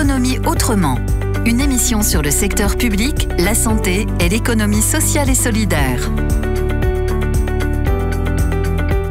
L'économie autrement. Une émission sur le secteur public, la santé et l'économie sociale et solidaire.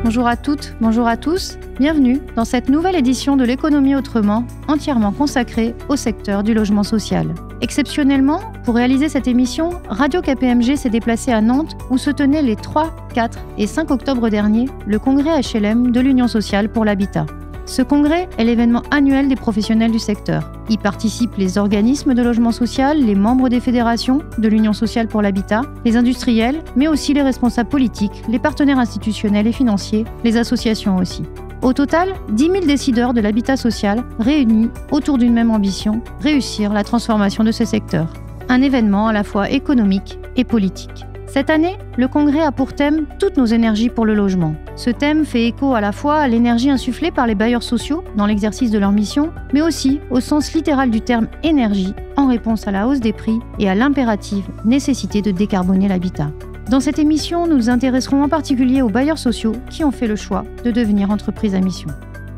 Bonjour à toutes, bonjour à tous. Bienvenue dans cette nouvelle édition de l'économie autrement, entièrement consacrée au secteur du logement social. Exceptionnellement, pour réaliser cette émission, Radio KPMG s'est déplacée à Nantes où se tenait les 3, 4 et 5 octobre dernier le congrès HLM de l'Union sociale pour l'habitat. Ce congrès est l'événement annuel des professionnels du secteur. Y participent les organismes de logement social, les membres des fédérations de l'Union sociale pour l'habitat, les industriels, mais aussi les responsables politiques, les partenaires institutionnels et financiers, les associations aussi. Au total, 10 000 décideurs de l'habitat social réunis autour d'une même ambition, réussir la transformation de ce secteur. Un événement à la fois économique et politique. Cette année, le congrès a pour thème « Toutes nos énergies pour le logement ». Ce thème fait écho à la fois à l'énergie insufflée par les bailleurs sociaux dans l'exercice de leur mission, mais aussi au sens littéral du terme « énergie » en réponse à la hausse des prix et à l'impérative nécessité de décarboner l'habitat. Dans cette émission, nous nous intéresserons en particulier aux bailleurs sociaux qui ont fait le choix de devenir entreprises à mission.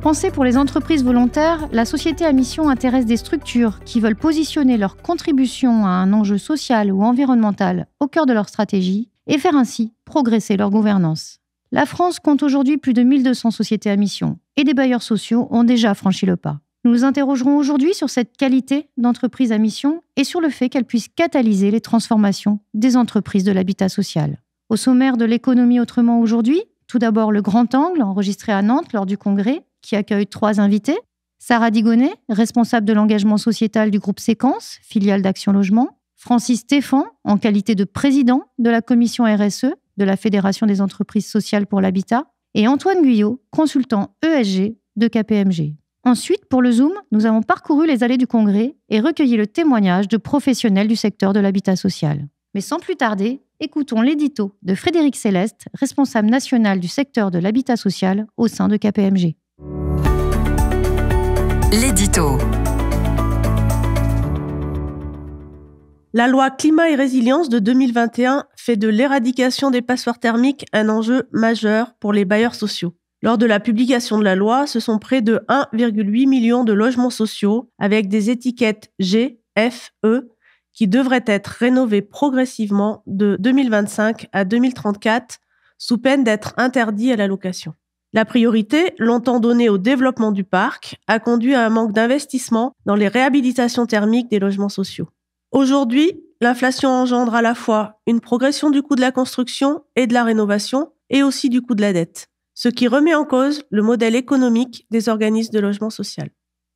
Pensée pour les entreprises volontaires, la société à mission intéresse des structures qui veulent positionner leur contribution à un enjeu social ou environnemental au cœur de leur stratégie et faire ainsi progresser leur gouvernance. La France compte aujourd'hui plus de 1200 sociétés à mission et des bailleurs sociaux ont déjà franchi le pas. Nous nous interrogerons aujourd'hui sur cette qualité d'entreprise à mission et sur le fait qu'elle puisse catalyser les transformations des entreprises de l'habitat social. Au sommaire de l'économie autrement aujourd'hui, tout d'abord le grand angle enregistré à Nantes lors du congrès, qui accueille 3 invités. Sarah Digonnet, responsable de l'engagement sociétal du groupe Séquence, filiale d'Action Logement. Francis Stéphan, en qualité de président de la commission RSE de la Fédération des entreprises sociales pour l'habitat. Et Antoine Guyot, consultant ESG de KPMG. Ensuite, pour le Zoom, nous avons parcouru les allées du congrès et recueilli le témoignage de professionnels du secteur de l'habitat social. Mais sans plus tarder, écoutons l'édito de Frédéric Céleste, responsable national du secteur de l'habitat social au sein de KPMG. L'édito. La loi Climat et Résilience de 2021 fait de l'éradication des passoires thermiques un enjeu majeur pour les bailleurs sociaux. Lors de la publication de la loi, ce sont près de 1,8 million de logements sociaux avec des étiquettes G, F, E qui devraient être rénovés progressivement de 2025 à 2034 sous peine d'être interdits à la location. La priorité, longtemps donnée au développement du parc, a conduit à un manque d'investissement dans les réhabilitations thermiques des logements sociaux. Aujourd'hui, l'inflation engendre à la fois une progression du coût de la construction et de la rénovation, et aussi du coût de la dette, ce qui remet en cause le modèle économique des organismes de logement social.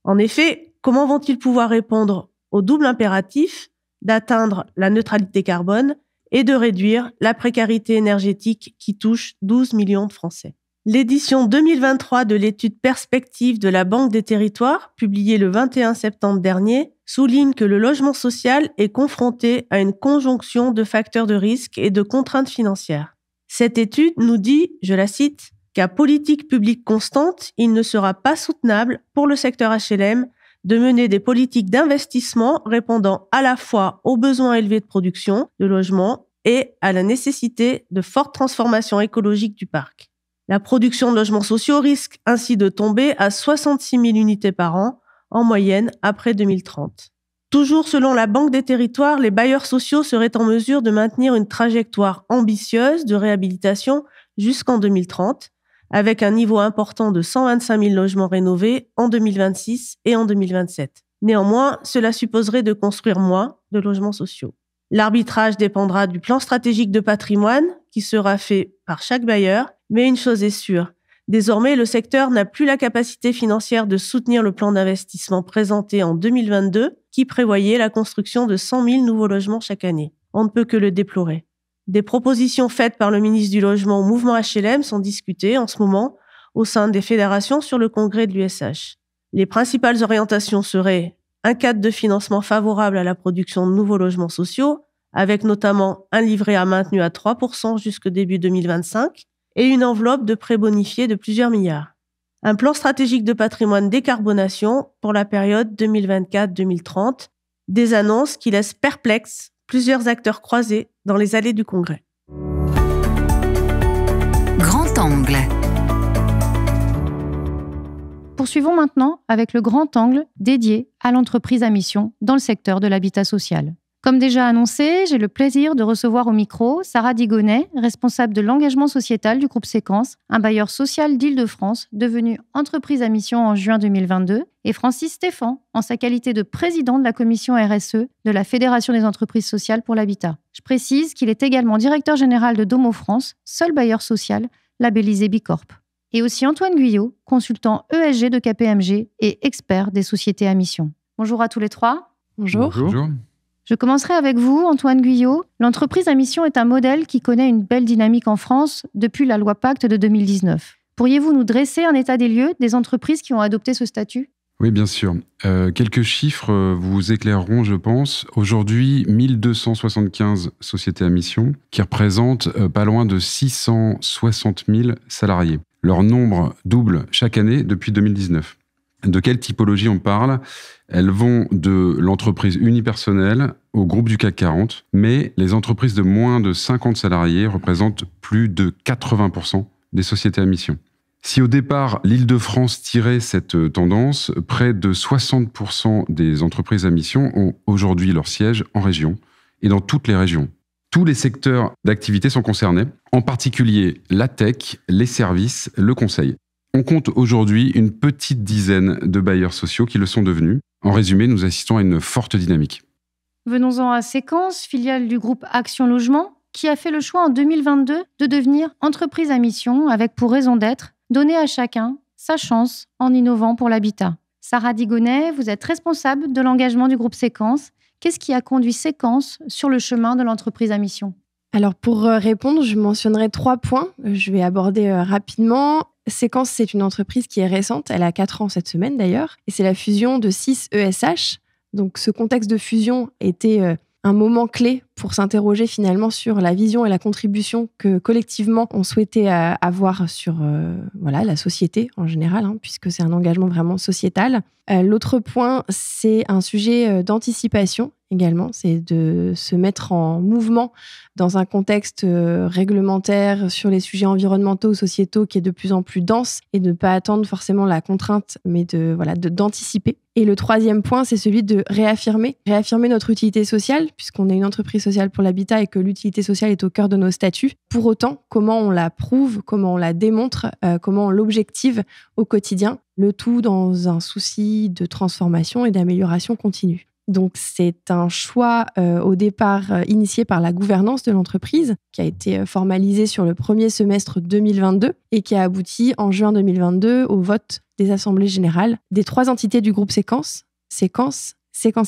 En effet, comment vont-ils pouvoir répondre au double impératif d'atteindre la neutralité carbone et de réduire la précarité énergétique qui touche 12 millions de Français? L'édition 2023 de l'étude Perspectives de la Banque des Territoires, publiée le 21 septembre dernier, souligne que le logement social est confronté à une conjonction de facteurs de risque et de contraintes financières. Cette étude nous dit, je la cite, qu'à politique publique constante, il ne sera pas soutenable pour le secteur HLM de mener des politiques d'investissement répondant à la fois aux besoins élevés de production de logements et à la nécessité de fortes transformations écologiques du parc. La production de logements sociaux risque ainsi de tomber à 66 000 unités par an, en moyenne, après 2030. Toujours selon la Banque des Territoires, les bailleurs sociaux seraient en mesure de maintenir une trajectoire ambitieuse de réhabilitation jusqu'en 2030, avec un niveau important de 125 000 logements rénovés en 2026 et en 2027. Néanmoins, cela supposerait de construire moins de logements sociaux. L'arbitrage dépendra du plan stratégique de patrimoine qui sera fait par chaque bailleur, mais une chose est sûre, désormais le secteur n'a plus la capacité financière de soutenir le plan d'investissement présenté en 2022 qui prévoyait la construction de 100 000 nouveaux logements chaque année. On ne peut que le déplorer. Des propositions faites par le ministre du Logement au mouvement HLM sont discutées en ce moment au sein des fédérations sur le congrès de l'USH. Les principales orientations seraient un cadre de financement favorable à la production de nouveaux logements sociaux, avec notamment un livret A maintenu à 3% jusqu'au début 2025 et une enveloppe de prêts bonifiés de plusieurs milliards. Un plan stratégique de patrimoine décarbonation pour la période 2024-2030, des annonces qui laissent perplexes plusieurs acteurs croisés dans les allées du congrès. Grand angle. Poursuivons maintenant avec le grand angle dédié à l'entreprise à mission dans le secteur de l'habitat social. Comme déjà annoncé, j'ai le plaisir de recevoir au micro Sarah Digonnet, responsable de l'engagement sociétal du groupe Séquence, un bailleur social d'Île-de-France devenu entreprise à mission en juin 2022, et Francis Stéphan, en sa qualité de président de la commission RSE de la Fédération des entreprises sociales pour l'habitat. Je précise qu'il est également directeur général de Domo France, seul bailleur social labellisé Bicorp. Et aussi Antoine Guyot, consultant ESG de KPMG et expert des sociétés à mission. Bonjour à tous les trois. Bonjour. Je commencerai avec vous, Antoine Guyot. L'entreprise à mission est un modèle qui connaît une belle dynamique en France depuis la loi Pacte de 2019. Pourriez-vous nous dresser un état des lieux des entreprises qui ont adopté ce statut ? Oui, bien sûr. Quelques chiffres vous éclaireront, je pense. Aujourd'hui, 1275 sociétés à mission qui représentent pas loin de 660 000 salariés. Leur nombre double chaque année depuis 2019. De quelle typologie on parle ? Elles vont de l'entreprise unipersonnelle au groupe du CAC 40, mais les entreprises de moins de 50 salariés représentent plus de 80% des sociétés à mission. Si au départ, l'Île-de-France tirait cette tendance, près de 60% des entreprises à mission ont aujourd'hui leur siège en région et dans toutes les régions. Tous les secteurs d'activité sont concernés, en particulier la tech, les services, le conseil. On compte aujourd'hui une petite dizaine de bailleurs sociaux qui le sont devenus. En résumé, nous assistons à une forte dynamique. Venons-en à Séquence, filiale du groupe Action Logement, qui a fait le choix en 2022 de devenir entreprise à mission avec pour raison d'être donner à chacun sa chance en innovant pour l'habitat. Sarah Digonnet, vous êtes responsable de l'engagement du groupe Séquence. Qu'est-ce qui a conduit Séquence sur le chemin de l'entreprise à mission ? Alors pour répondre, je mentionnerai 3 points. Je vais aborder rapidement. Séquence, c'est une entreprise qui est récente. Elle a 4 ans cette semaine d'ailleurs. Et c'est la fusion de 6 ESH. Donc ce contexte de fusion était un moment clé pour s'interroger finalement sur la vision et la contribution que collectivement on souhaitait avoir sur la société en général, puisque c'est un engagement vraiment sociétal. L'autre point, c'est un sujet d'anticipation également, c'est de se mettre en mouvement dans un contexte réglementaire sur les sujets environnementaux ou sociétaux qui est de plus en plus dense et de ne pas attendre forcément la contrainte, mais d'anticiper. Et le 3e point, c'est celui de réaffirmer notre utilité sociale, puisqu'on est une entreprise sociale pour l'habitat et que l'utilité sociale est au cœur de nos statuts. Pour autant, comment on la prouve, comment on la démontre, comment on l'objective au quotidien, le tout dans un souci de transformation et d'amélioration continue. Donc, c'est un choix au départ initié par la gouvernance de l'entreprise qui a été formalisé sur le premier semestre 2022 et qui a abouti en juin 2022 au vote des assemblées générales des 3 entités du groupe Séquence, Séquence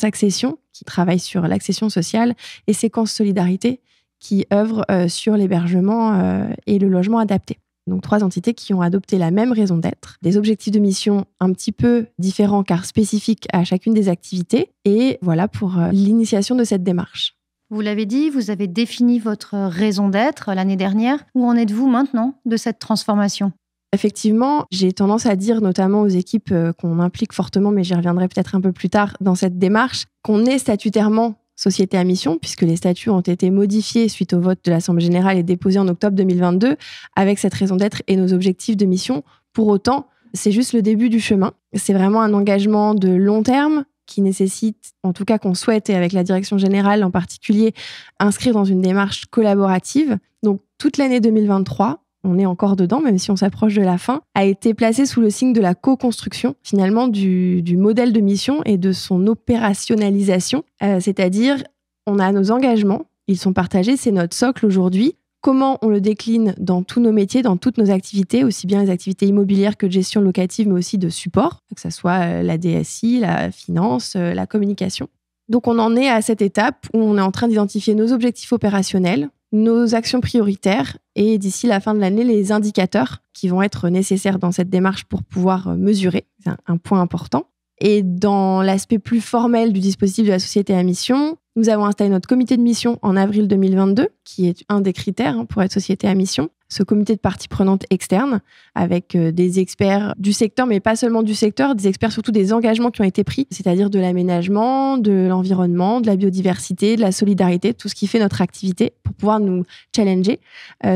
Accession qui travaille sur l'accession sociale et Séquence Solidarité qui œuvre sur l'hébergement et le logement adapté. Donc 3 entités qui ont adopté la même raison d'être, des objectifs de mission un petit peu différents car spécifiques à chacune des activités. Et voilà pour l'initiation de cette démarche. Vous l'avez dit, vous avez défini votre raison d'être l'année dernière. Où en êtes-vous maintenant de cette transformation ? Effectivement, j'ai tendance à dire, notamment aux équipes qu'on implique fortement, mais j'y reviendrai peut-être un peu plus tard dans cette démarche, qu'on est statutairement société à mission, puisque les statuts ont été modifiés suite au vote de l'Assemblée générale et déposés en octobre 2022, avec cette raison d'être et nos objectifs de mission. Pour autant, c'est juste le début du chemin. C'est vraiment un engagement de long terme qui nécessite, en tout cas qu'on souhaite, et avec la direction générale en particulier, inscrire dans une démarche collaborative. Donc, toute l'année 2023, on est encore dedans, même si on s'approche de la fin, a été placée sous le signe de la co-construction, finalement, du modèle de mission et de son opérationnalisation. C'est-à-dire, on a nos engagements, ils sont partagés, c'est notre socle aujourd'hui. Comment on le décline dans tous nos métiers, dans toutes nos activités, aussi bien les activités immobilières que de gestion locative, mais aussi de support, que ce soit la DSI, la finance, la communication. Donc, on en est à cette étape où on est en train d'identifier nos objectifs opérationnels, nos actions prioritaires et d'ici la fin de l'année, les indicateurs qui vont être nécessaires dans cette démarche pour pouvoir mesurer. C'est un point important. Et dans l'aspect plus formel du dispositif de la société à mission, nous avons installé notre comité de mission en avril 2022, qui est un des critères pour être société à mission. Ce comité de parties prenantes externes, avec des experts du secteur, mais pas seulement du secteur, des experts surtout des engagements qui ont été pris, c'est-à-dire de l'aménagement, de l'environnement, de la biodiversité, de la solidarité, tout ce qui fait notre activité pour pouvoir nous challenger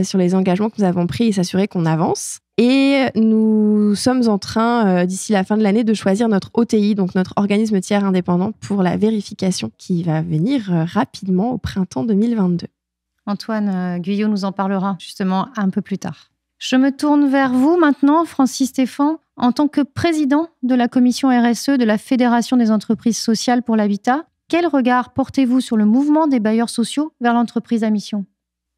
sur les engagements que nous avons pris et s'assurer qu'on avance. Et nous sommes en train, d'ici la fin de l'année, de choisir notre OTI, donc notre organisme tiers indépendant, pour la vérification qui va venir rapidement au printemps 2022. Antoine Guyot nous en parlera justement un peu plus tard. Je me tourne vers vous maintenant, Francis Stéphan. En tant que président de la commission RSE de la Fédération des entreprises sociales pour l'habitat, quel regard portez-vous sur le mouvement des bailleurs sociaux vers l'entreprise à mission ?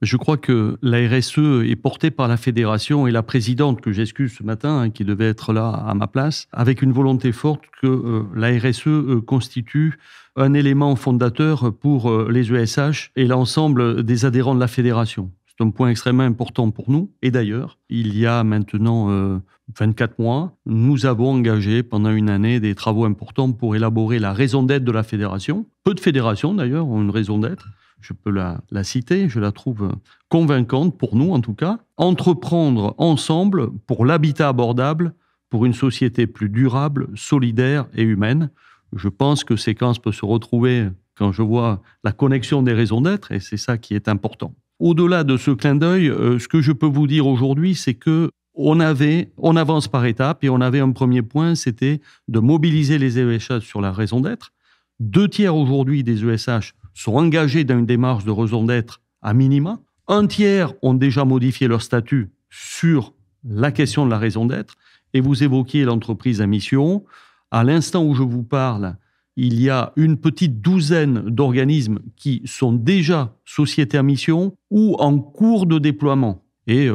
Je crois que la RSE est portée par la fédération et la présidente, que j'excuse ce matin, qui devait être là à ma place, avec une volonté forte que la RSE constitue un élément fondateur pour les ESH et l'ensemble des adhérents de la fédération. C'est un point extrêmement important pour nous. Et d'ailleurs, il y a maintenant 24 mois, nous avons engagé pendant une année des travaux importants pour élaborer la raison d'être de la fédération. Peu de fédérations d'ailleurs ont une raison d'être. Je peux la citer, je la trouve convaincante, pour nous en tout cas. Entreprendre ensemble pour l'habitat abordable, pour une société plus durable, solidaire et humaine. Je pense que Séquence peut se retrouver quand je vois la connexion des raisons d'être, et c'est ça qui est important. Au-delà de ce clin d'œil, ce que je peux vous dire aujourd'hui, c'est que on avance par étapes, et on avait un premier point, c'était de mobiliser les ESH sur la raison d'être. 2/3 aujourd'hui des ESH sont engagés dans une démarche de raison d'être à minima. 1/3 ont déjà modifié leur statut sur la question de la raison d'être. Et vous évoquiez l'entreprise à mission. À l'instant où je vous parle, il y a une petite douzaine d'organismes qui sont déjà sociétés à mission ou en cours de déploiement. Et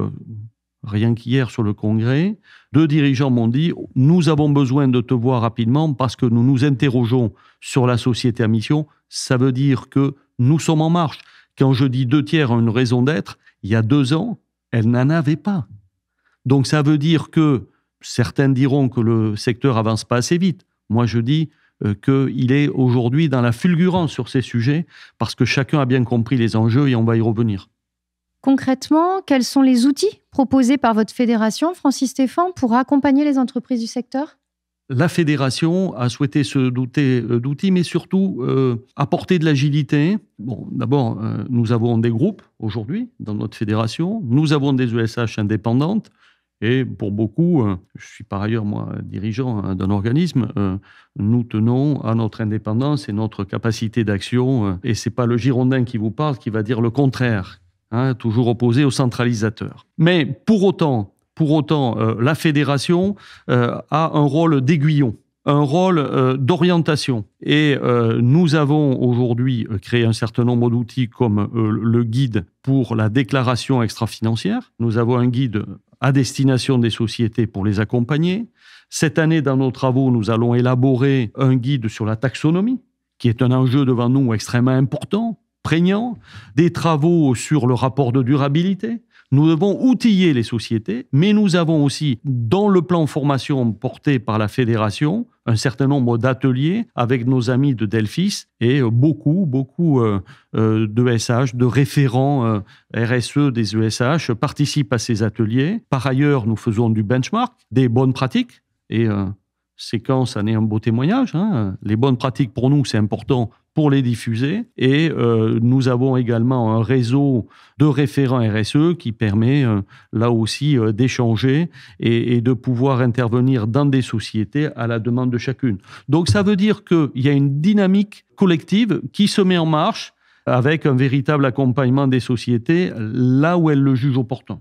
rien qu'hier sur le congrès, 2 dirigeants m'ont dit « Nous avons besoin de te voir rapidement parce que nous nous interrogeons sur la société à mission. » Ça veut dire que nous sommes en marche. Quand je dis 2/3 ont une raison d'être, il y a 2 ans, elles n'en avaient pas. Donc ça veut dire que certains diront que le secteur avance pas assez vite. Moi, je dis qu'il est aujourd'hui dans la fulgurance sur ces sujets parce que chacun a bien compris les enjeux et on va y revenir. Concrètement, quels sont les outils proposés par votre fédération, Francis Stéphan, pour accompagner les entreprises du secteur ? La fédération a souhaité se doter d'outils, mais surtout apporter de l'agilité. Bon, d'abord, nous avons des groupes aujourd'hui dans notre fédération. Nous avons des ESH indépendantes. Et pour beaucoup, je suis par ailleurs, moi, dirigeant d'un organisme, nous tenons à notre indépendance et notre capacité d'action. Et ce n'est pas le Girondin qui vous parle qui va dire le contraire, hein, toujours opposé au centralisateur. Mais pour autant, la fédération a un rôle d'aiguillon, un rôle d'orientation. Et nous avons aujourd'hui créé un certain nombre d'outils comme le guide pour la déclaration extra-financière. Nous avons un guide à destination des sociétés pour les accompagner. Cette année, dans nos travaux, nous allons élaborer un guide sur la taxonomie, qui est un enjeu devant nous extrêmement important, prégnant. Des travaux sur le rapport de durabilité. Nous devons outiller les sociétés, mais nous avons aussi, dans le plan formation porté par la fédération, un certain nombre d'ateliers avec nos amis de Delphis et beaucoup d'ESH, de référents RSE des ESH participent à ces ateliers. Par ailleurs, nous faisons du benchmark, des bonnes pratiques et Séquence en est un beau témoignage. Hein. Les bonnes pratiques pour nous, c'est important pour les diffuser. Et nous avons également un réseau de référents RSE qui permet là aussi d'échanger et de pouvoir intervenir dans des sociétés à la demande de chacune. Donc ça veut dire qu'il y a une dynamique collective qui se met en marche avec un véritable accompagnement des sociétés là où elles le jugent opportun.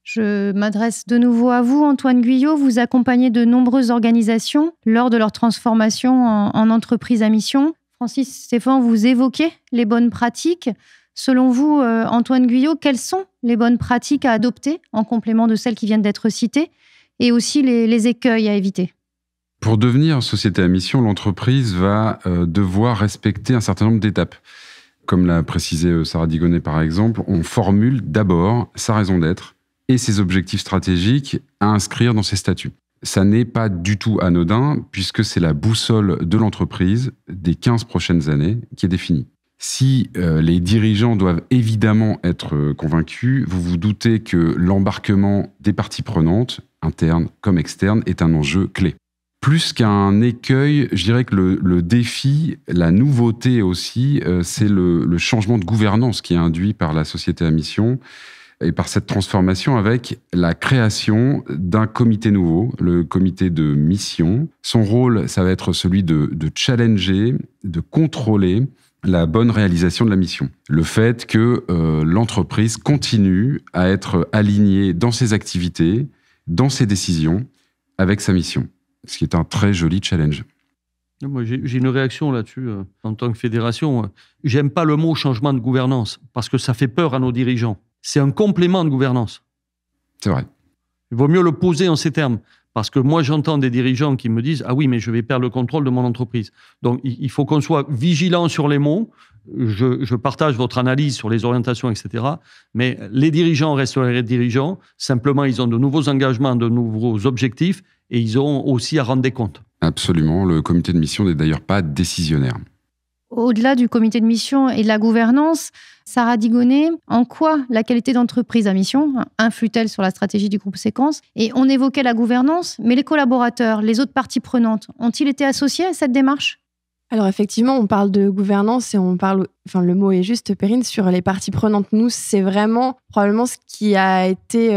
Je m'adresse de nouveau à vous, Antoine Guyot. Vous accompagnez de nombreuses organisations lors de leur transformation en entreprise à mission. Francis Stéphan, vous évoquez les bonnes pratiques. Selon vous, Antoine Guyot, quelles sont les bonnes pratiques à adopter en complément de celles qui viennent d'être citées et aussi les écueils à éviter ? Pour devenir société à mission, l'entreprise va devoir respecter un certain nombre d'étapes. Comme l'a précisé Sarah Digonnet par exemple, on formule d'abord sa raison d'être et ses objectifs stratégiques à inscrire dans ses statuts. Ça n'est pas du tout anodin, puisque c'est la boussole de l'entreprise des 15 prochaines années qui est définie. Si les dirigeants doivent évidemment être convaincus, vous vous doutez que l'embarquement des parties prenantes, internes comme externes, est un enjeu clé. Plus qu'un écueil, je dirais que le défi, la nouveauté aussi, c'est le changement de gouvernance qui est induit par la société à mission. et par cette transformation avec la création d'un comité nouveau, le comité de mission. Son rôle, ça va être celui de challenger, de contrôler la bonne réalisation de la mission. Le fait que l'entreprise continue à être alignée dans ses activités, dans ses décisions, avec sa mission. Ce qui est un très joli challenge. Moi, j'ai une réaction là-dessus en tant que fédération. J'aime pas le mot changement de gouvernance parce que ça fait peur à nos dirigeants. C'est un complément de gouvernance. C'est vrai. Il vaut mieux le poser en ces termes parce que moi, j'entends des dirigeants qui me disent « Ah oui, mais je vais perdre le contrôle de mon entreprise ». Donc, il faut qu'on soit vigilant sur les mots. Je partage votre analyse sur les orientations, etc. Mais les dirigeants restent les dirigeants. Simplement, ils ont de nouveaux engagements, de nouveaux objectifs et ils ont aussi à rendre des comptes. Absolument. Le comité de mission n'est d'ailleurs pas décisionnaire. Au-delà du comité de mission et de la gouvernance, Sarah Digonnet, en quoi la qualité d'entreprise à mission influe-t-elle sur la stratégie du groupe Séquence ? Et on évoquait la gouvernance, mais les collaborateurs, les autres parties prenantes, ont-ils été associés à cette démarche ? Alors effectivement, on parle de gouvernance et on parle, enfin le mot est juste, Perrine, sur les parties prenantes. Nous, c'est vraiment probablement ce qui a été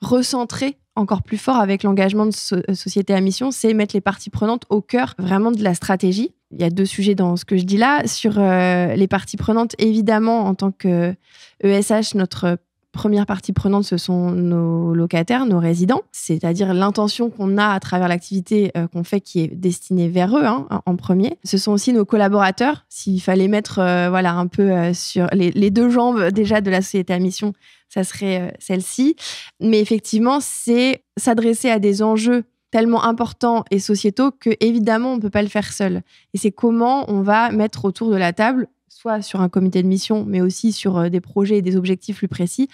recentré encore plus fort avec l'engagement de société à mission, c'est mettre les parties prenantes au cœur vraiment de la stratégie. Il y a 2 sujets dans ce que je dis là. Sur les parties prenantes, évidemment, en tant que ESH, notre première partie prenante, ce sont nos locataires, nos résidents, c'est-à-dire l'intention qu'on a à travers l'activité qu'on fait qui est destinée vers eux en premier. Ce sont aussi nos collaborateurs. S'il fallait mettre un peu sur les 2 jambes déjà de la société à mission, ça serait celle-ci. Mais effectivement, c'est s'adresser à des enjeux tellement importants et sociétaux que évidemment on ne peut pas le faire seul. Et c'est comment on va mettre autour de la table, soit sur un comité de mission, mais aussi sur des projets et des objectifs plus précis,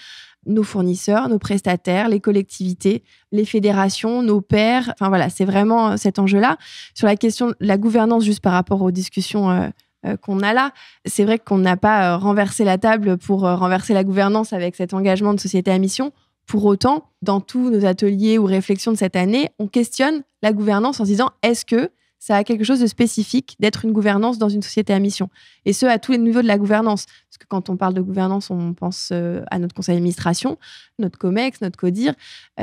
nos fournisseurs, nos prestataires, les collectivités, les fédérations, nos pairs. Enfin voilà, c'est vraiment cet enjeu-là. Sur la question de la gouvernance, juste par rapport aux discussions qu'on a là, c'est vrai qu'on n'a pas renversé la table pour renverser la gouvernance avec cet engagement de société à mission. Pour autant, dans tous nos ateliers ou réflexions de cette année, on questionne la gouvernance en se disant est-ce que ça a quelque chose de spécifique d'être une gouvernance dans une société à mission. Et ce, à tous les niveaux de la gouvernance. Parce que quand on parle de gouvernance, on pense à notre conseil d'administration, notre COMEX, notre CODIR.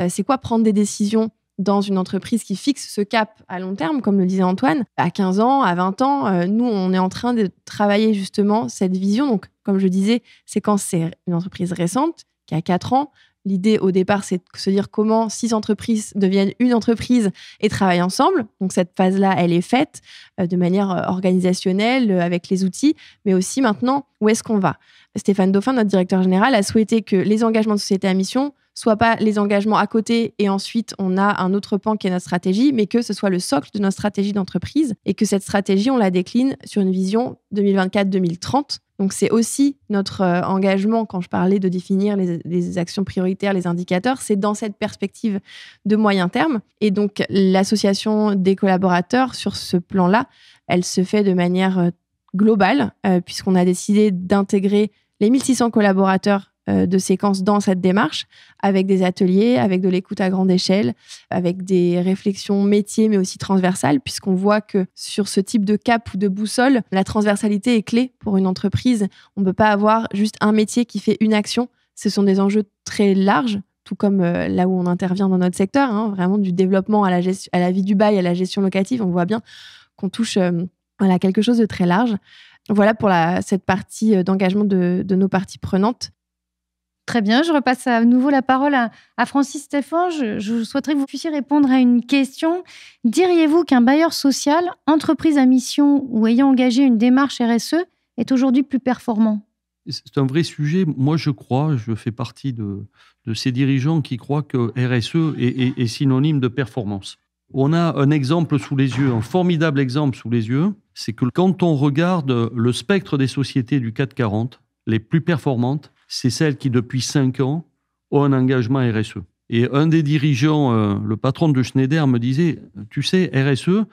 C'est quoi prendre des décisions dans une entreprise qui fixe ce cap à long terme, comme le disait Antoine, à 15 ans, à 20 ans, nous, on est en train de travailler justement cette vision. Donc, comme je disais, Séquence, c'est une entreprise récente qui a 4 ans. L'idée, au départ, c'est de se dire comment 6 entreprises deviennent une entreprise et travaillent ensemble. Donc, cette phase-là, elle est faite de manière organisationnelle, avec les outils, mais aussi maintenant, où est-ce qu'on va ? Stéphane Dauphin, notre directeur général, a souhaité que les engagements de société à mission soient pas les engagements à côté et ensuite on a un autre pan qui est notre stratégie, mais que ce soit le socle de notre stratégie d'entreprise et que cette stratégie, on la décline sur une vision 2024-2030. Donc, c'est aussi notre engagement, quand je parlais de définir les actions prioritaires, les indicateurs, c'est dans cette perspective de moyen terme. Et donc, l'association des collaborateurs sur ce plan-là, elle se fait de manière globale, puisqu'on a décidé d'intégrer les 1600 collaborateurs de Séquence dans cette démarche, avec des ateliers, avec de l'écoute à grande échelle, avec des réflexions métiers, mais aussi transversales, puisqu'on voit que sur ce type de cap ou de boussole, la transversalité est clé pour une entreprise. On ne peut pas avoir juste un métier qui fait une action. Ce sont des enjeux très larges, tout comme là où on intervient dans notre secteur, vraiment du développement à la vie du bail, à la gestion locative. On voit bien qu'on touche à quelque chose de très large. Voilà pour cette partie d'engagement de nos parties prenantes. Très bien, je repasse à nouveau la parole à Francis Stéphan. Je souhaiterais que vous puissiez répondre à une question. Diriez-vous qu'un bailleur social, entreprise à mission ou ayant engagé une démarche RSE est aujourd'hui plus performant ? C'est un vrai sujet. Moi, je fais partie de ces dirigeants qui croient que RSE est synonyme de performance. On a un exemple sous les yeux, un formidable exemple sous les yeux, c'est que quand on regarde le spectre des sociétés du CAC 40, les plus performantes, c'est celles qui, depuis 5 ans, ont un engagement RSE. Et un des dirigeants, le patron de Schneider, me disait, tu sais, RSE,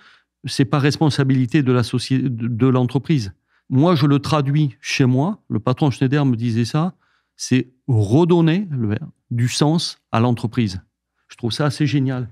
c'est pas responsabilité de l'entreprise. Moi, je le traduis chez moi, le patron de Schneider me disait ça, c'est redonner du sens à l'entreprise. Je trouve ça assez génial.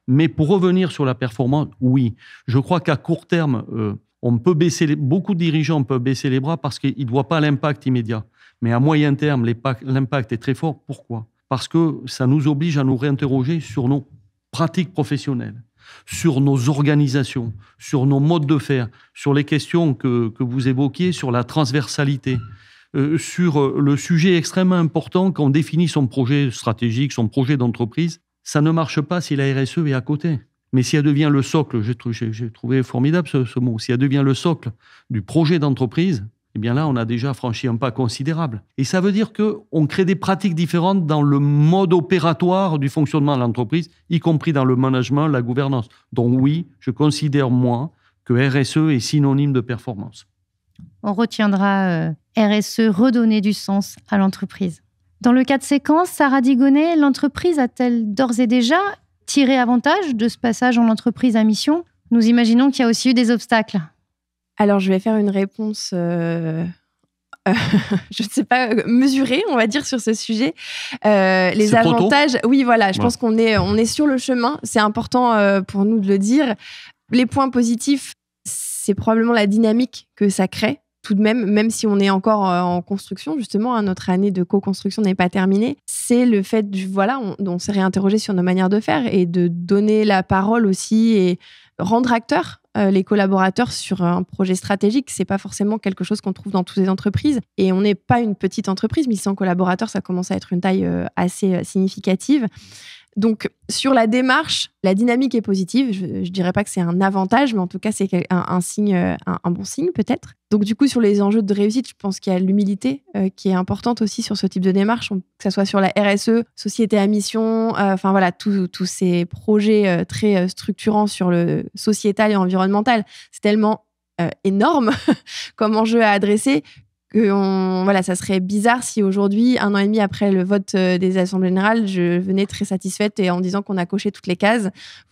Mais pour revenir sur la performance, oui. Je crois qu'à court terme, beaucoup de dirigeants peuvent baisser les bras parce qu'ils ne voient pas l'impact immédiat. Mais à moyen terme, l'impact est très fort. Pourquoi ? Parce que ça nous oblige à nous réinterroger sur nos pratiques professionnelles, sur nos organisations, sur nos modes de faire, sur les questions que vous évoquiez, sur la transversalité, sur le sujet extrêmement important quand on définit son projet stratégique, son projet d'entreprise. Ça ne marche pas si la RSE est à côté. Mais si elle devient le socle, j'ai trouvé formidable ce mot, si elle devient le socle du projet d'entreprise, eh bien là, on a déjà franchi un pas considérable. Et ça veut dire qu'on crée des pratiques différentes dans le mode opératoire du fonctionnement de l'entreprise, y compris dans le management, la gouvernance. Donc oui, je considère, moi, que RSE est synonyme de performance. On retiendra RSE, redonner du sens à l'entreprise. Dans le cas de séquence, Sarah Digonnet, l'entreprise a-t-elle d'ores et déjà tiré avantage de ce passage en entreprise à mission ? Nous imaginons qu'il y a aussi eu des obstacles. Alors, je vais faire une réponse, je ne sais pas, mesurée, on va dire, sur ce sujet. Les c'est avantages, oui, voilà, je pense qu'on est sur le chemin. C'est important pour nous de le dire. Les points positifs, c'est probablement la dynamique que ça crée, tout de même si on est encore en construction, justement, notre année de co-construction n'est pas terminée. C'est le fait, on s'est réinterrogé sur nos manières de faire et de donner la parole aussi et rendre acteurs les collaborateurs sur un projet stratégique. C'est pas forcément quelque chose qu'on trouve dans toutes les entreprises. Et on n'est pas une petite entreprise, 1100 collaborateurs, ça commence à être une taille assez significative. Donc, sur la démarche, la dynamique est positive. Je ne dirais pas que c'est un avantage, mais en tout cas, c'est un signe, un bon signe peut-être. Donc, du coup, sur les enjeux de réussite, je pense qu'il y a l'humilité qui est importante aussi sur ce type de démarche, que ce soit sur la RSE, société à mission, tous ces projets très structurants sur le sociétal et environnemental. C'est tellement énorme comme enjeu à adresser ça serait bizarre si aujourd'hui, 1 an et demi après le vote des assemblées générales, je venais très satisfaite et en disant qu'on a coché toutes les cases.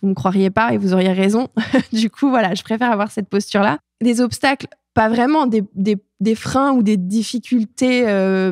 Vous ne me croiriez pas et vous auriez raison. Du coup, je préfère avoir cette posture-là. Des obstacles, pas vraiment, des freins ou des difficultés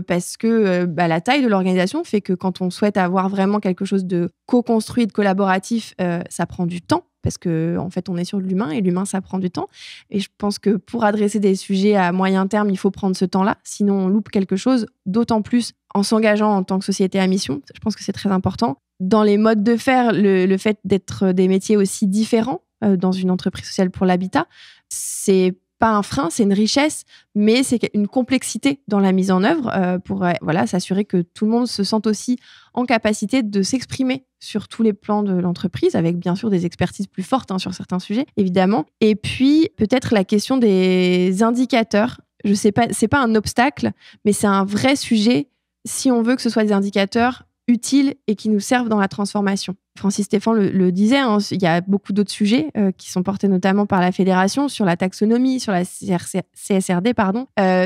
parce que la taille de l'organisation fait que quand on souhaite avoir vraiment quelque chose de co-construit, de collaboratif, ça prend du temps. Parce qu'en fait, on est sur de l'humain et l'humain, ça prend du temps. Et je pense que pour adresser des sujets à moyen terme, il faut prendre ce temps-là. Sinon, on loupe quelque chose, d'autant plus en s'engageant en tant que société à mission. Je pense que c'est très important. Dans les modes de faire, le fait d'être des métiers aussi différents dans une entreprise sociale pour l'habitat, c'est pas un frein, c'est une richesse, mais c'est une complexité dans la mise en œuvre pour s'assurer que tout le monde se sente aussi en capacité de s'exprimer sur tous les plans de l'entreprise, avec bien sûr des expertises plus fortes sur certains sujets, évidemment. Et puis, peut-être la question des indicateurs. Je sais pas, c'est pas un obstacle, mais c'est un vrai sujet si on veut que ce soit des indicateurs utiles et qui nous servent dans la transformation. Francis Stéphane le disait, il y a beaucoup d'autres sujets qui sont portés notamment par la Fédération sur la taxonomie, sur la CSRD,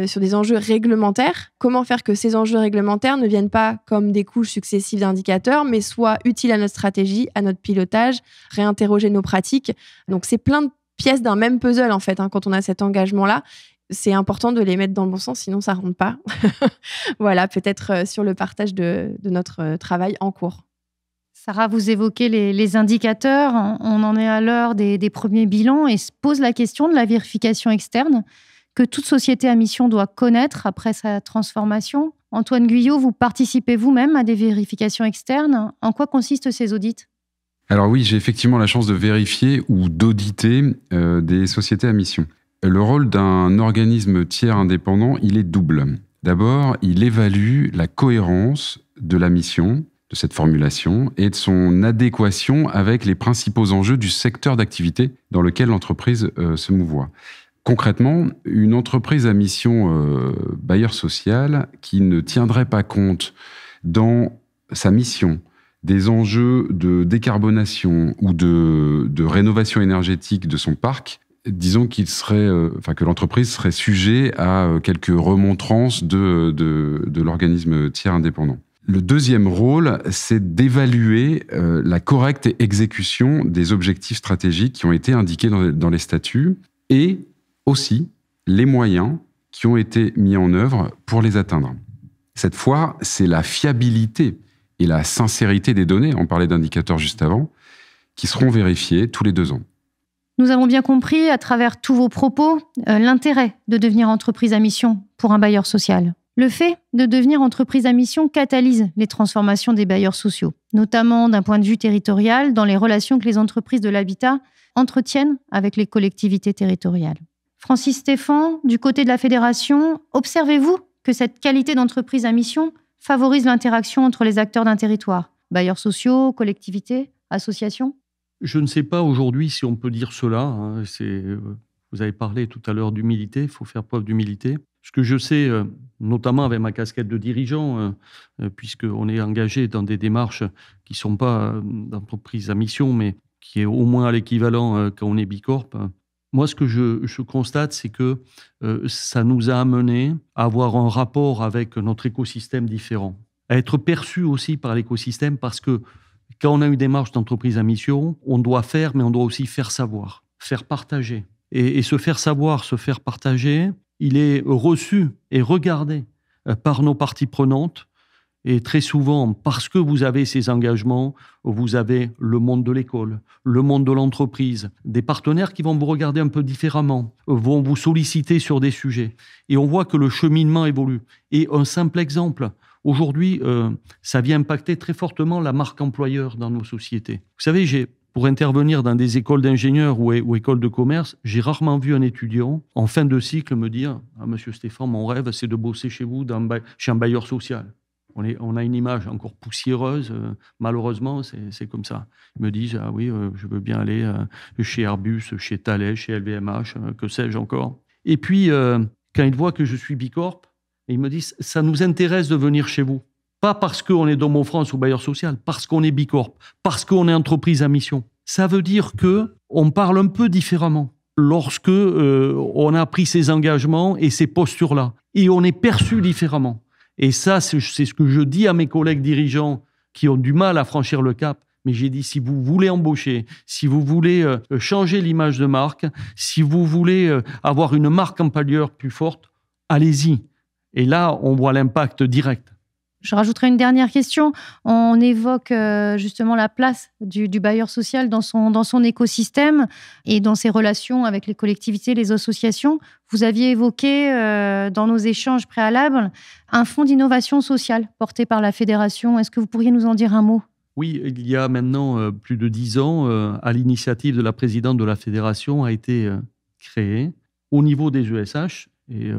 sur des enjeux réglementaires. Comment faire que ces enjeux réglementaires ne viennent pas comme des couches successives d'indicateurs, mais soient utiles à notre stratégie, à notre pilotage, réinterroger nos pratiques. Donc, c'est plein de pièces d'un même puzzle, en fait, quand on a cet engagement-là. C'est important de les mettre dans le bon sens, sinon ça ne rentre pas. Voilà, peut-être sur le partage de notre travail en cours. Sarah, vous évoquez les indicateurs. On en est à l'heure des premiers bilans et se pose la question de la vérification externe que toute société à mission doit connaître après sa transformation. Antoine Guyot, vous participez vous-même à des vérifications externes. En quoi consistent ces audits ? Alors oui, j'ai effectivement la chance de vérifier ou d'auditer des sociétés à mission. Le rôle d'un organisme tiers indépendant, il est double. D'abord, il évalue la cohérence de la mission, de cette formulation, et de son adéquation avec les principaux enjeux du secteur d'activité dans lequel l'entreprise se mouvoit. Concrètement, une entreprise à mission bailleur social qui ne tiendrait pas compte dans sa mission des enjeux de décarbonation ou de rénovation énergétique de son parc, disons que l'entreprise serait sujet à quelques remontrances de l'organisme tiers indépendant. Le deuxième rôle, c'est d'évaluer la correcte exécution des objectifs stratégiques qui ont été indiqués dans les statuts et aussi les moyens qui ont été mis en œuvre pour les atteindre. Cette fois, c'est la fiabilité et la sincérité des données, on parlait d'indicateurs juste avant, qui seront vérifiés tous les 2 ans. Nous avons bien compris, à travers tous vos propos, l'intérêt de devenir entreprise à mission pour un bailleur social. Le fait de devenir entreprise à mission catalyse les transformations des bailleurs sociaux, notamment d'un point de vue territorial, dans les relations que les entreprises de l'habitat entretiennent avec les collectivités territoriales. Francis Stéphan, du côté de la Fédération, observez-vous que cette qualité d'entreprise à mission favorise l'interaction entre les acteurs d'un territoire, bailleurs sociaux, collectivités, associations ? Je ne sais pas aujourd'hui si on peut dire cela. Vous avez parlé tout à l'heure d'humilité, il faut faire preuve d'humilité. Ce que je sais, notamment avec ma casquette de dirigeant, puisqu'on est engagé dans des démarches qui ne sont pas d'entreprise à mission, mais qui est au moins à l'équivalent quand on est Bicorp. Moi, ce que je constate, c'est que ça nous a amené à avoir un rapport avec notre écosystème différent, à être perçu aussi par l'écosystème, parce que quand on a une démarche d'entreprise à mission, on doit faire, mais on doit aussi faire savoir, faire partager. Et se faire savoir, se faire partager, il est reçu et regardé par nos parties prenantes. Et très souvent, parce que vous avez ces engagements, vous avez le monde de l'école, le monde de l'entreprise, des partenaires qui vont vous regarder un peu différemment, vont vous solliciter sur des sujets. Et on voit que le cheminement évolue. Et un simple exemple, aujourd'hui, ça vient impacter très fortement la marque employeur dans nos sociétés. Vous savez, pour intervenir dans des écoles d'ingénieurs ou écoles de commerce, j'ai rarement vu un étudiant, en fin de cycle, me dire « Ah, monsieur Stéphan, mon rêve, c'est de bosser chez vous, chez un bailleur social. » On a une image encore poussiéreuse, malheureusement, c'est comme ça. Ils me disent « Ah oui, je veux bien aller chez Airbus, chez Thales, chez LVMH, que sais-je encore. » Et puis, quand ils voient que je suis Bicorp, ils me disent « Ça nous intéresse de venir chez vous. » Pas parce qu'on est Domo France ou bailleur social, parce qu'on est Bicorp, parce qu'on est entreprise à mission. Ça veut dire qu'on parle un peu différemment lorsque on a pris ces engagements et ces postures-là. Et on est perçu différemment. Et ça, c'est ce que je dis à mes collègues dirigeants qui ont du mal à franchir le cap. Mais j'ai dit, si vous voulez embaucher, si vous voulez changer l'image de marque, si vous voulez avoir une marque employeur plus forte, allez-y. Et là, on voit l'impact direct. Je rajouterai une dernière question. On évoque justement la place du bailleur social dans son écosystème et dans ses relations avec les collectivités, les associations. Vous aviez évoqué dans nos échanges préalables un fonds d'innovation sociale porté par la Fédération. Est-ce que vous pourriez nous en dire un mot ? Oui, il y a maintenant plus de 10 ans, à l'initiative de la présidente de la Fédération, a été créé au niveau des ESH et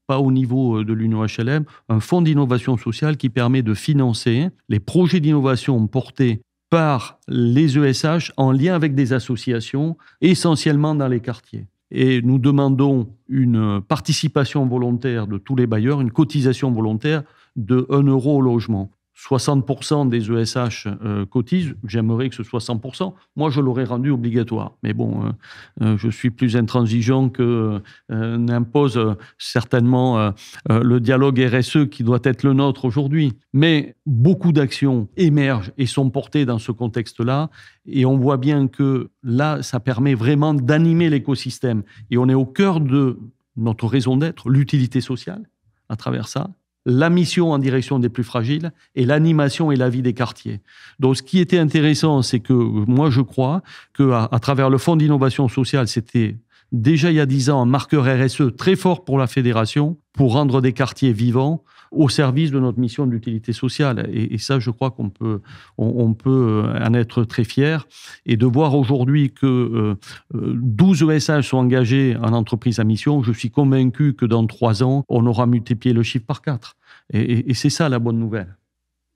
pas au niveau de l'Union HLM, un fonds d'innovation sociale qui permet de financer les projets d'innovation portés par les ESH en lien avec des associations, essentiellement dans les quartiers. Et nous demandons une participation volontaire de tous les bailleurs, une cotisation volontaire de 1 € au logement. 60% des ESH cotisent, j'aimerais que ce soit 100%. Moi, je l'aurais rendu obligatoire. Mais bon, je suis plus intransigeant que n'impose certainement le dialogue RSE qui doit être le nôtre aujourd'hui. Mais beaucoup d'actions émergent et sont portées dans ce contexte-là. Et on voit bien que là, ça permet vraiment d'animer l'écosystème. Et on est au cœur de notre raison d'être, l'utilité sociale, à travers ça. La mission en direction des plus fragiles et l'animation et la vie des quartiers. Donc, ce qui était intéressant, c'est que moi, je crois qu'à travers le Fonds d'innovation sociale, c'était déjà il y a 10 ans un marqueur RSE très fort pour la Fédération pour rendre des quartiers vivants au service de notre mission de l'utilité sociale. Et ça, je crois qu'on peut en être très fier. Et de voir aujourd'hui que 12 ESH sont engagés en entreprise à mission, je suis convaincu que dans 3 ans, on aura multiplié le chiffre par 4. Et c'est ça la bonne nouvelle.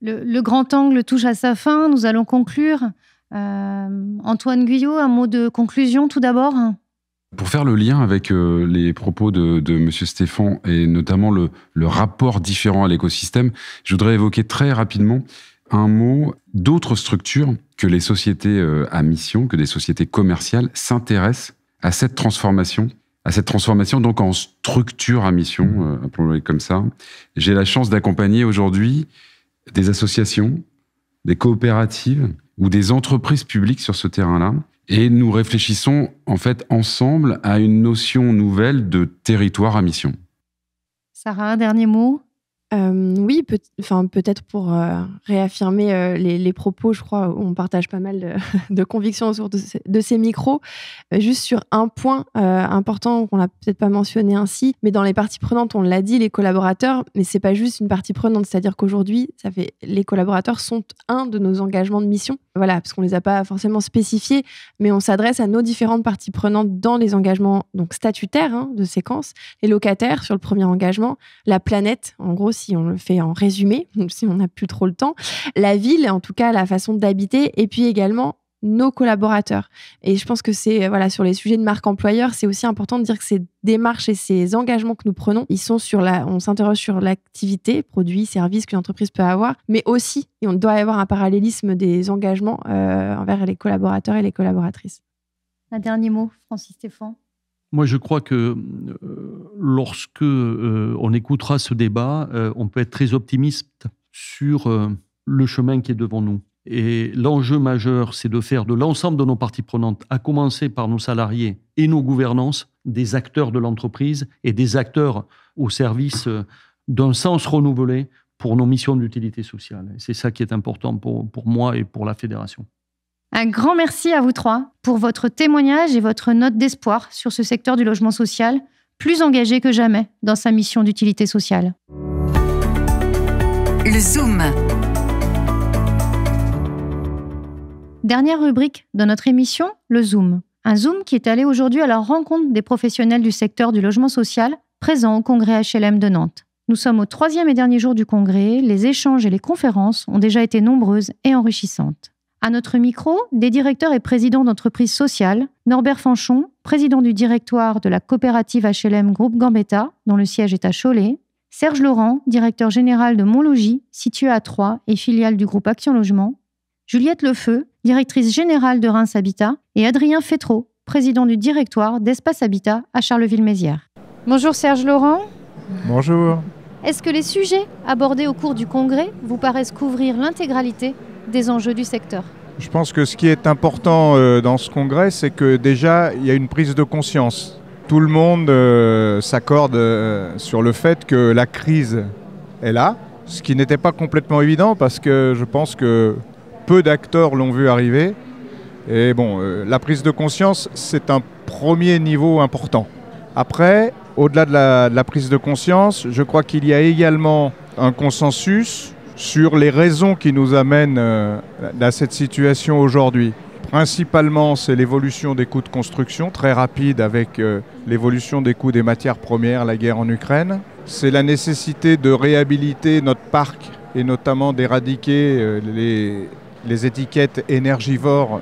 Le grand angle touche à sa fin. Nous allons conclure. Antoine Guyot, un mot de conclusion tout d'abord ? Pour faire le lien avec les propos de M. Stéphan et notamment le rapport différent à l'écosystème, je voudrais évoquer très rapidement un mot d'autres structures que les sociétés à mission, que des sociétés commerciales s'intéressent à cette transformation donc en structure à mission, appelons-le comme ça. J'ai la chance d'accompagner aujourd'hui des associations, des coopératives ou des entreprises publiques sur ce terrain-là. Et nous réfléchissons en fait ensemble à une notion nouvelle de territoire à mission. Sarah, un dernier mot ? Oui, peut-être pour réaffirmer les propos, je crois, on partage pas mal de convictions autour de ces micros. Juste sur un point important qu'on n'a peut-être pas mentionné ainsi, mais dans les parties prenantes, on l'a dit, les collaborateurs, mais c'est pas juste une partie prenante, c'est-à-dire qu'aujourd'hui, les collaborateurs sont un de nos engagements de mission. Voilà, parce qu'on les a pas forcément spécifiés, mais on s'adresse à nos différentes parties prenantes dans les engagements donc statutaires de séquence, les locataires sur le premier engagement, la planète, en gros, si on le fait en résumé, si on n'a plus trop le temps, la ville, en tout cas la façon d'habiter, et puis également nos collaborateurs. Et je pense que c'est sur les sujets de marque employeur, c'est aussi important de dire que ces démarches et ces engagements que nous prenons, ils sont on s'interroge sur l'activité, produits, services qu'une entreprise peut avoir, mais aussi, et on doit y avoir un parallélisme des engagements envers les collaborateurs et les collaboratrices. Un dernier mot, Francis Stéphane. Moi, je crois que lorsque on écoutera ce débat, on peut être très optimiste sur le chemin qui est devant nous. Et l'enjeu majeur, c'est de faire de l'ensemble de nos parties prenantes, à commencer par nos salariés et nos gouvernances, des acteurs de l'entreprise et des acteurs au service d'un sens renouvelé pour nos missions d'utilité sociale. Et c'est ça qui est important pour moi et pour la Fédération. Un grand merci à vous trois pour votre témoignage et votre note d'espoir sur ce secteur du logement social, plus engagé que jamais dans sa mission d'utilité sociale. Le Zoom. Dernière rubrique de notre émission, le Zoom. Un Zoom qui est allé aujourd'hui à la rencontre des professionnels du secteur du logement social présents au congrès HLM de Nantes. Nous sommes au 3e et dernier jour du congrès. Les échanges et les conférences ont déjà été nombreuses et enrichissantes. À notre micro, des directeurs et présidents d'entreprises sociales, Norbert Fanchon, président du directoire de la coopérative HLM Groupe Gambetta, dont le siège est à Cholet, Serge Laurent, directeur général de Montlogis, situé à Troyes et filiale du groupe Action Logement, Juliette Lefeu, directrice générale de Reims Habitat, et Adrien Fétraud, président du directoire d'Espace Habitat à Charleville-Mézières. Bonjour Serge Laurent. Bonjour. Est-ce que les sujets abordés au cours du congrès vous paraissent couvrir l'intégralité des enjeux du secteur ? Je pense que ce qui est important dans ce congrès, c'est que déjà, il y a une prise de conscience. Tout le monde s'accorde sur le fait que la crise est là, ce qui n'était pas complètement évident parce que je pense que peu d'acteurs l'ont vu arriver. Et bon, la prise de conscience, c'est un premier niveau important. Après, au-delà de la prise de conscience, je crois qu'il y a également un consensus sur les raisons qui nous amènent à cette situation aujourd'hui. Principalement, c'est l'évolution des coûts de construction, très rapide avec l'évolution des coûts des matières premières, la guerre en Ukraine. C'est la nécessité de réhabiliter notre parc et notamment d'éradiquer les étiquettes énergivores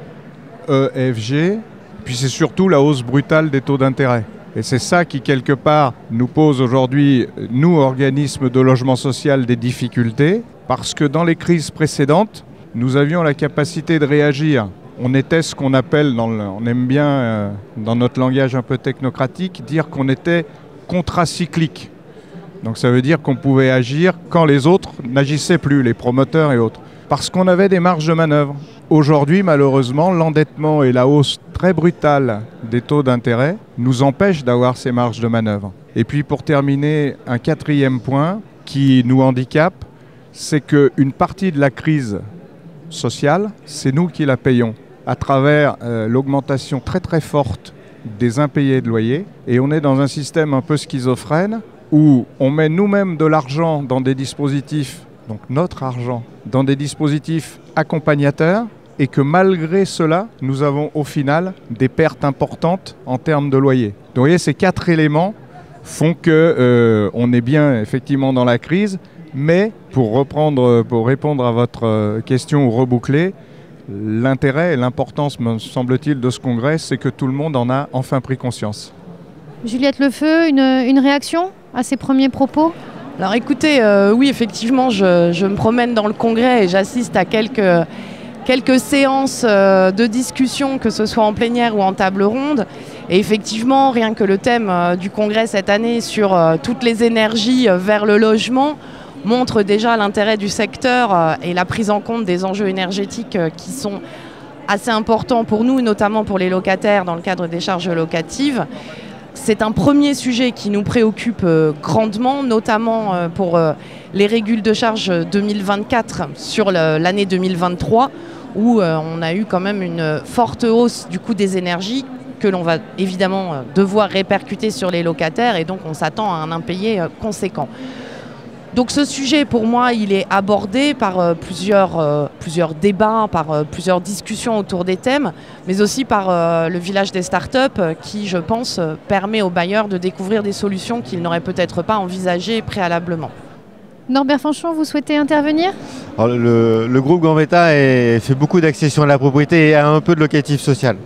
EFG. Puis c'est surtout la hausse brutale des taux d'intérêt. Et c'est ça qui, quelque part, nous pose aujourd'hui, nous, organismes de logement social, des difficultés. Parce que dans les crises précédentes, nous avions la capacité de réagir. On était ce qu'on appelle, on aime bien, dans notre langage un peu technocratique, dire qu'on était contracyclique. Donc ça veut dire qu'on pouvait agir quand les autres n'agissaient plus, les promoteurs et autres. Parce qu'on avait des marges de manœuvre. Aujourd'hui, malheureusement, l'endettement et la hausse très brutale des taux d'intérêt nous empêchent d'avoir ces marges de manœuvre. Et puis pour terminer, un 4e point qui nous handicape, c'est qu'une partie de la crise sociale, c'est nous qui la payons à travers l'augmentation très très forte des impayés de loyer. Et on est dans un système un peu schizophrène où on met nous-mêmes de l'argent dans des dispositifs, donc notre argent, dans des dispositifs accompagnateurs et que malgré cela, nous avons au final des pertes importantes en termes de loyer. Donc vous voyez, ces 4 éléments font qu'on est bien effectivement dans la crise, mais pour répondre à votre question ou reboucler, l'intérêt et l'importance, me semble-t-il, de ce congrès, c'est que tout le monde en a enfin pris conscience. Juliette Lefeu, une réaction à ces premiers propos ? Alors écoutez, oui, effectivement, je me promène dans le congrès et j'assiste à quelques séances de discussion, que ce soit en plénière ou en table ronde. Et effectivement, rien que le thème du congrès cette année sur toutes les énergies vers le logement montre déjà l'intérêt du secteur et la prise en compte des enjeux énergétiques qui sont assez importants pour nous, notamment pour les locataires dans le cadre des charges locatives. c'est un premier sujet qui nous préoccupe grandement, notamment pour les régules de charge 2024 sur l'année 2023, où on a eu quand même une forte hausse du coût des énergies que l'on va évidemment devoir répercuter sur les locataires, et donc on s'attend à un impayé conséquent. Donc ce sujet, pour moi, il est abordé par plusieurs débats, par plusieurs discussions autour des thèmes, mais aussi par le village des startups qui, je pense, permet aux bailleurs de découvrir des solutions qu'ils n'auraient peut-être pas envisagées préalablement. Norbert Fanchon, vous souhaitez intervenir ? Alors, le groupe Gambetta fait beaucoup d'accession à la propriété et a un peu de locatif social.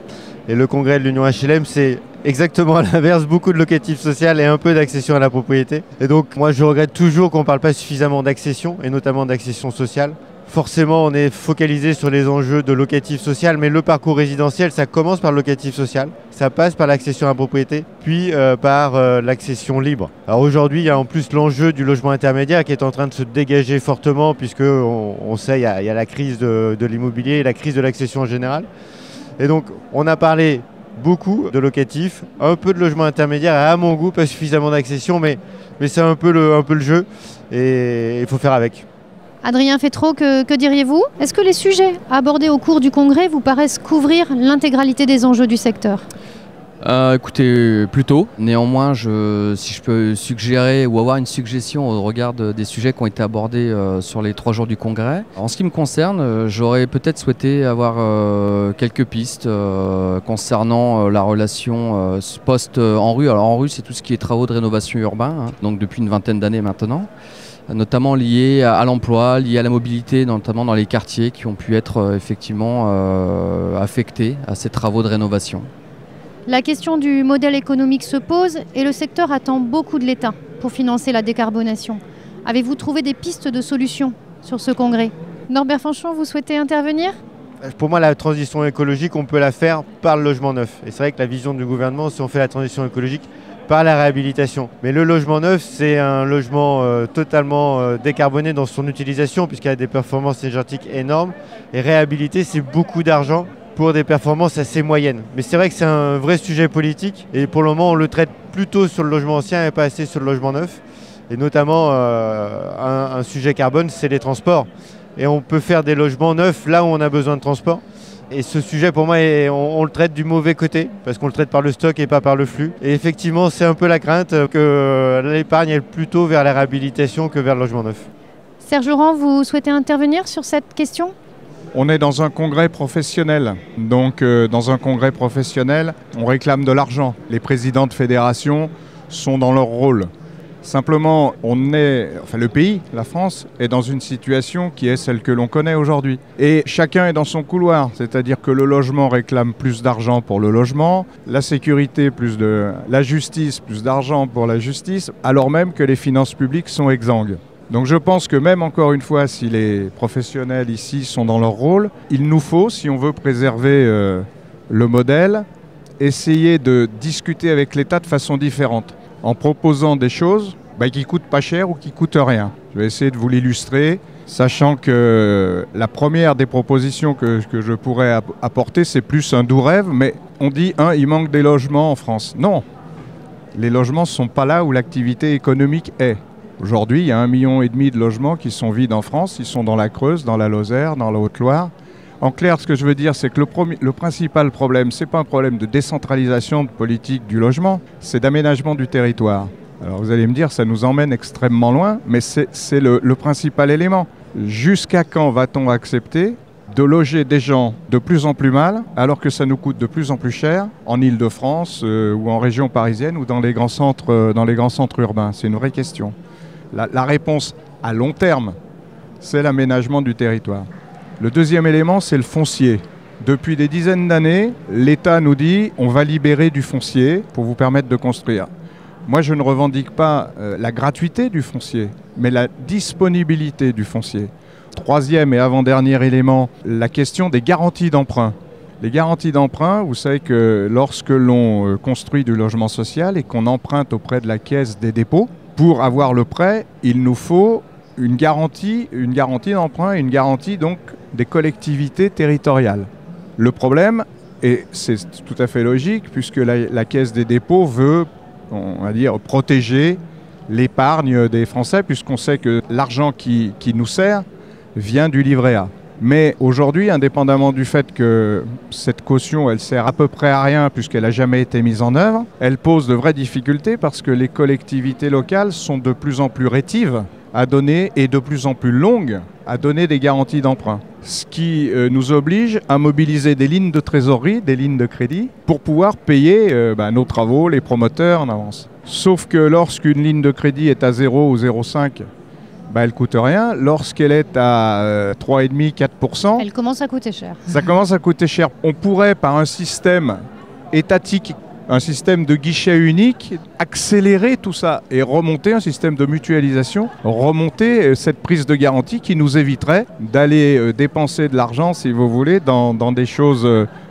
Et le congrès de l'Union HLM, c'est exactement à l'inverse, beaucoup de locatif social et un peu d'accession à la propriété. Et donc moi je regrette toujours qu'on ne parle pas suffisamment d'accession, et notamment d'accession sociale. Forcément on est focalisé sur les enjeux de locatif social, mais le parcours résidentiel ça commence par le locatif social, ça passe par l'accession à la propriété, puis par l'accession libre. Alors aujourd'hui il y a en plus l'enjeu du logement intermédiaire qui est en train de se dégager fortement, puisque on sait il y a la crise de l'immobilier et la crise de l'accession en général. Et donc on a parlé beaucoup de locatif, un peu de logement intermédiaire, et à mon goût pas suffisamment d'accession, mais c'est un peu le jeu, et il faut faire avec. Adrien Fétraud, que diriez-vous ? Est-ce que les sujets abordés au cours du congrès vous paraissent couvrir l'intégralité des enjeux du secteur ? Écoutez, plutôt. Néanmoins, si je peux suggérer ou avoir une suggestion au regard des sujets qui ont été abordés sur les 3 jours du congrès. En ce qui me concerne, j'aurais peut-être souhaité avoir quelques pistes concernant la relation post-ANRU. Alors ANRU, c'est tout ce qui est travaux de rénovation urbain, donc depuis une 20aine d'années maintenant, notamment liés à l'emploi, liés à la mobilité, notamment dans les quartiers qui ont pu être effectivement affectés à ces travaux de rénovation. La question du modèle économique se pose et le secteur attend beaucoup de l'État pour financer la décarbonation. Avez-vous trouvé des pistes de solutions sur ce congrès ? Norbert Fanchon, vous souhaitez intervenir ? Pour moi, la transition écologique, on peut la faire par le logement neuf. Et c'est vrai que la vision du gouvernement, c'est on fait la transition écologique par la réhabilitation. Mais le logement neuf, c'est un logement totalement décarboné dans son utilisation, puisqu'il y a des performances énergétiques énormes. Et réhabiliter, c'est beaucoup d'argent pour des performances assez moyennes. Mais c'est vrai que c'est un vrai sujet politique, et pour le moment on le traite plutôt sur le logement ancien et pas assez sur le logement neuf. Et notamment un sujet carbone, c'est les transports. Et on peut faire des logements neufs là où on a besoin de transport. Et ce sujet pour moi, on le traite du mauvais côté, parce qu'on le traite par le stock et pas par le flux. Et effectivement c'est un peu la crainte que l'épargne est plutôt vers la réhabilitation que vers le logement neuf. Serge Laurent, vous souhaitez intervenir sur cette question ? On est dans un congrès professionnel. Donc dans un congrès professionnel, on réclame de l'argent. Les présidents de fédération sont dans leur rôle. Simplement, le pays, la France, est dans une situation qui est celle que l'on connaît aujourd'hui. Et chacun est dans son couloir. C'est-à-dire que le logement réclame plus d'argent pour le logement, la sécurité la justice plus d'argent pour la justice, alors même que les finances publiques sont exsangues. Donc je pense que même encore une fois, si les professionnels ici sont dans leur rôle, il nous faut, si on veut préserver le modèle, essayer de discuter avec l'État de façon différente, en proposant des choses qui ne coûtent pas cher ou qui ne coûtent rien. Je vais essayer de vous l'illustrer, sachant que la première des propositions que je pourrais apporter, c'est plus un doux rêve, mais on dit, il manque des logements en France. Non, les logements ne sont pas là où l'activité économique est. Aujourd'hui, il y a 1,5 million de logements qui sont vides en France. Ils sont dans la Creuse, dans la Lozère, dans la Haute-Loire. En clair, ce que je veux dire, c'est que le principal problème, ce n'est pas un problème de décentralisation de politique du logement, c'est d'aménagement du territoire. Alors vous allez me dire, ça nous emmène extrêmement loin, mais c'est le principal élément. Jusqu'à quand va-t-on accepter de loger des gens de plus en plus mal, alors que ça nous coûte de plus en plus cher en Île-de-France ou en région parisienne ou dans les grands centres urbains? C'est une vraie question. La réponse à long terme, c'est l'aménagement du territoire. Le deuxième élément, c'est le foncier. Depuis des dizaines d'années, l'État nous dit on va libérer du foncier pour vous permettre de construire. Moi, je ne revendique pas la gratuité du foncier, mais la disponibilité du foncier. Troisième et avant-dernier élément, la question des garanties d'emprunt. Les garanties d'emprunt, vous savez que lorsque l'on construit du logement social et qu'on emprunte auprès de la Caisse des dépôts, pour avoir le prêt, il nous faut une garantie d'emprunt et une garantie donc des collectivités territoriales. Le problème, et c'est tout à fait logique, puisque la Caisse des dépôts veut on va dire, protéger l'épargne des Français, puisqu'on sait que l'argent qui nous sert vient du livret A. Mais aujourd'hui, indépendamment du fait que cette caution, elle sert à peu près à rien puisqu'elle n'a jamais été mise en œuvre, elle pose de vraies difficultés parce que les collectivités locales sont de plus en plus rétives à donner et de plus en plus longues à donner des garanties d'emprunt. Ce qui nous oblige à mobiliser des lignes de trésorerie, des lignes de crédit, pour pouvoir payer nos travaux, les promoteurs en avance. Sauf que lorsqu'une ligne de crédit est à 0 ou 0,5, elle ne coûte rien. Lorsqu'elle est à 3,5-4%, elle commence à coûter cher. Ça commence à coûter cher. On pourrait, par un système étatique, un système de guichet unique, accélérer tout ça et remonter un système de mutualisation, remonter cette prise de garantie qui nous éviterait d'aller dépenser de l'argent, si vous voulez, dans des choses,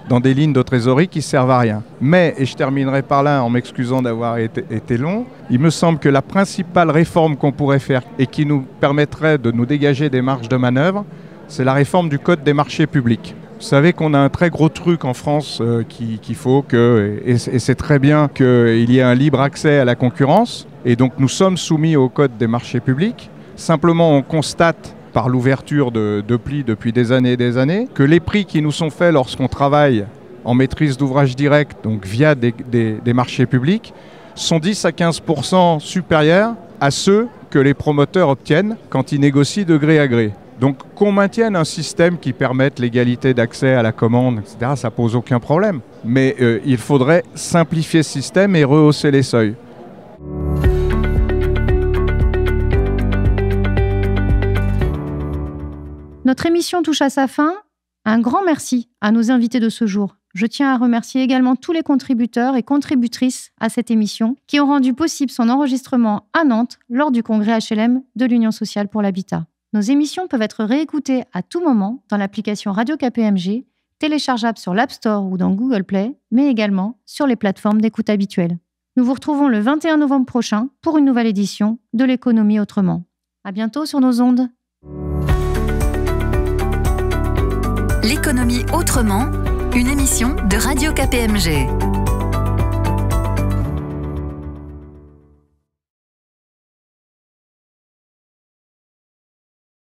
dans des lignes de trésorerie qui servent à rien. Mais, et je terminerai par là en m'excusant d'avoir été long, il me semble que la principale réforme qu'on pourrait faire et qui nous permettrait de nous dégager des marges de manœuvre, c'est la réforme du Code des marchés publics. Vous savez qu'on a un très gros truc en France qu'il faut que, et c'est très bien qu'il y ait un libre accès à la concurrence, et donc nous sommes soumis au Code des marchés publics. Simplement, on constate par l'ouverture de plis depuis des années, que les prix qui nous sont faits lorsqu'on travaille en maîtrise d'ouvrage direct, donc via des marchés publics, sont 10 à 15% supérieurs à ceux que les promoteurs obtiennent quand ils négocient de gré à gré. Donc qu'on maintienne un système qui permette l'égalité d'accès à la commande, etc., ça pose aucun problème. Mais il faudrait simplifier ce système et rehausser les seuils. Notre émission touche à sa fin. Un grand merci à nos invités de ce jour. Je tiens à remercier également tous les contributeurs et contributrices à cette émission qui ont rendu possible son enregistrement à Nantes lors du congrès HLM de l'Union sociale pour l'habitat. Nos émissions peuvent être réécoutées à tout moment dans l'application Radio KPMG, téléchargeable sur l'App Store ou dans Google Play, mais également sur les plateformes d'écoute habituelles. Nous vous retrouvons le 21 novembre prochain pour une nouvelle édition de l'économie autrement. À bientôt sur nos ondes. L'économie autrement, une émission de Radio KPMG.